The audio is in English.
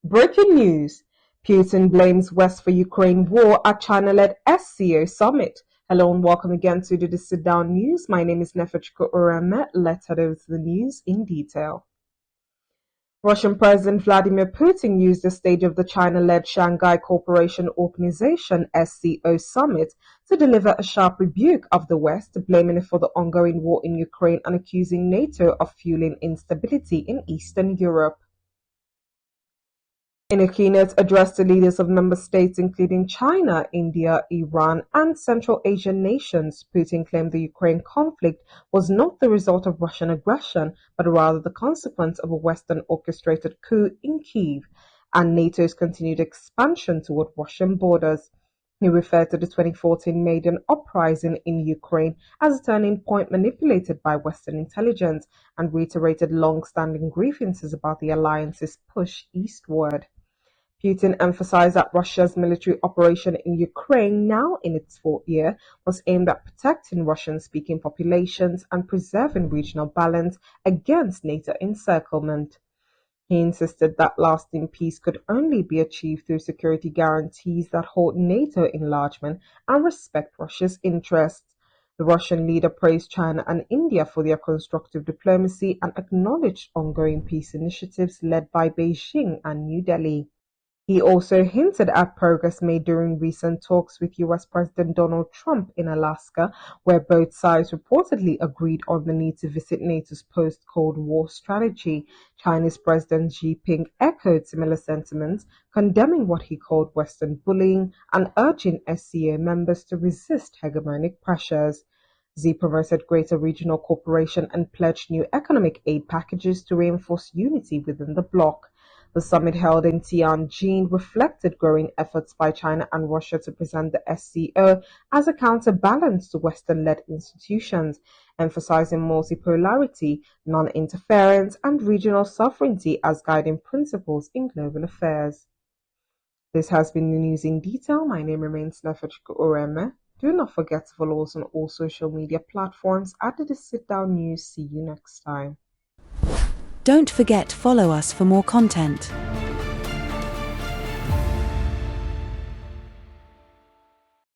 Breaking news: Putin blames West for Ukraine war at China-led SCO summit. Hello and welcome again to the Desitdown news. My name is Nefechiko Ureme. Let's head over to the news in detail. Russian President Vladimir Putin used the stage of the China-led Shanghai Cooperation Organization SCO summit to deliver a sharp rebuke of the West, blaming it for the ongoing war in Ukraine and accusing NATO of fueling instability in Eastern Europe. In a keynote address to leaders of member states including China, India, Iran, and Central Asian nations, Putin claimed the Ukraine conflict was not the result of Russian aggression, but rather the consequence of a Western-orchestrated coup in Kyiv and NATO's continued expansion toward Russian borders. He referred to the 2014 Maidan uprising in Ukraine as a turning point manipulated by Western intelligence and reiterated long-standing grievances about the alliance's push eastward. Putin emphasized that Russia's military operation in Ukraine, now in its fourth year, was aimed at protecting Russian-speaking populations and preserving regional balance against NATO encirclement. He insisted that lasting peace could only be achieved through security guarantees that hold NATO enlargement and respect Russia's interests. The Russian leader praised China and India for their constructive diplomacy and acknowledged ongoing peace initiatives led by Beijing and New Delhi. He also hinted at progress made during recent talks with US President Donald Trump in Alaska, where both sides reportedly agreed on the need to visit NATO's post-Cold War strategy. Chinese President Xi Jinping echoed similar sentiments, condemning what he called Western bullying and urging SCO members to resist hegemonic pressures. Xi promoted greater regional cooperation and pledged new economic aid packages to reinforce unity within the bloc. The summit held in Tianjin reflected growing efforts by China and Russia to present the SCO as a counterbalance to Western-led institutions, emphasizing multipolarity, non-interference, and regional sovereignty as guiding principles in global affairs. This has been the news in detail. My name remains Nefechiko Ureme. Do not forget to follow us on all social media platforms at the Desitdown News. See you next time. Don't forget to follow us for more content.